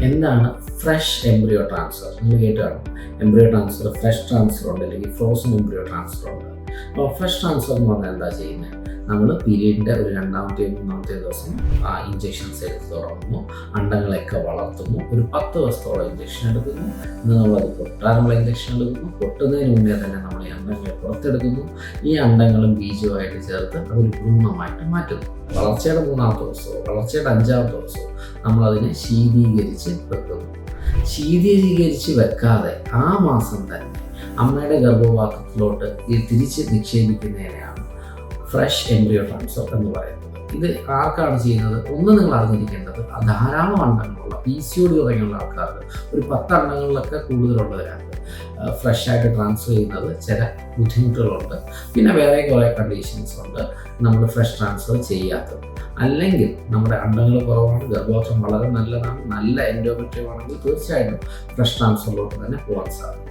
എന്താണ് fresh embryo transfer? നിങ്ങൾ കേട്ടാണ് എംബ്രിയോ ട്രാൻസ്ഫർ, ഫ്രഷ് ട്രാൻസ്ഫർ ഉണ്ട്, അല്ലെങ്കിൽ ഫ്രോസൺ എംബ്രിയോ ട്രാൻസ്ഫർ ഉണ്ട്. അപ്പോൾ ഫ്രഷ് ട്രാൻസ്ഫർ എന്ന് പറഞ്ഞാൽ എന്താ ചെയ്യുന്നത്? നമ്മൾ പീരീഡിൻ്റെ ഒരു 2ാമത്തെ 3ാമത്തെ ദിവസം ഇഞ്ചെക്ഷൻസ് എടുത്ത് തുടങ്ങുന്നു, അണ്ടങ്ങളെയൊക്കെ വളർത്തുന്നു, ഒരു 10 ദിവസത്തോളം ഇഞ്ചെക്ഷൻ എടുക്കുന്നു, ഇന്ന് നമ്മളത് പൊട്ടാനുള്ള ഇഞ്ചെക്ഷൻ എടുക്കുന്നു, പൊട്ടുന്നതിന് മുന്നേ തന്നെ നമ്മൾ ഈ അണ്ടങ്ങളെ പുറത്തെടുക്കുന്നു, ഈ അണ്ടങ്ങളും ബീജവുമായിട്ട് ചേർത്ത് അതൊരു ഭ്രൂണമായിട്ട് മാറ്റുന്നു. വളർച്ചയുടെ 3ാമത്തെ ദിവസമോ വളർച്ചയുടെ 5ാമത്തെ ദിവസമോ നമ്മളതിനെ ശീതീകരിച്ച് വെക്കുന്നു. ശീതീകരിച്ച് വെക്കാതെ ആ മാസം തന്നെ അമ്മയുടെ ഗർഭപാത്രത്തിലോട്ട് തിരിച്ച് നിക്ഷേപിക്കുന്നതിനെയാണ് ഫ്രഷ് എംബ്രിയോ ട്രാൻസ്ഫർ എന്ന് പറയുന്നത്. ഇത് ആർക്കാണ് ചെയ്യുന്നത്? ഒന്ന് നിങ്ങൾ അറിഞ്ഞിരിക്കേണ്ടത്, ധാരാളം അണ്ടങ്ങളുള്ള PCOD തുടങ്ങിയുള്ള ആൾക്കാർക്ക്, ഒരു 10 അണ്ടങ്ങളിലൊക്കെ കൂടുതലുള്ളവരാണ് ഫ്രഷായിട്ട് ട്രാൻസ്ഫർ ചെയ്യുന്നത്. ചില ബുദ്ധിമുട്ടുകളുണ്ട്, പിന്നെ വേറെ കുറേ കണ്ടീഷൻസ് ഉണ്ട് നമ്മൾ ഫ്രഷ് ട്രാൻസ്ഫർ ചെയ്യാത്തത്. അല്ലെങ്കിൽ നമ്മുടെ അണ്ടങ്ങൾ കുറവാണ്, ഗർഭപാത്രം വളരെ നല്ലതാണ്, നല്ല എൻഡോമെട്രിയം ആണെങ്കിൽ തീർച്ചയായിട്ടും ഫ്രഷ് ട്രാൻസ്ഫറിലോട്ട് തന്നെ പോകാൻ സാധിക്കും.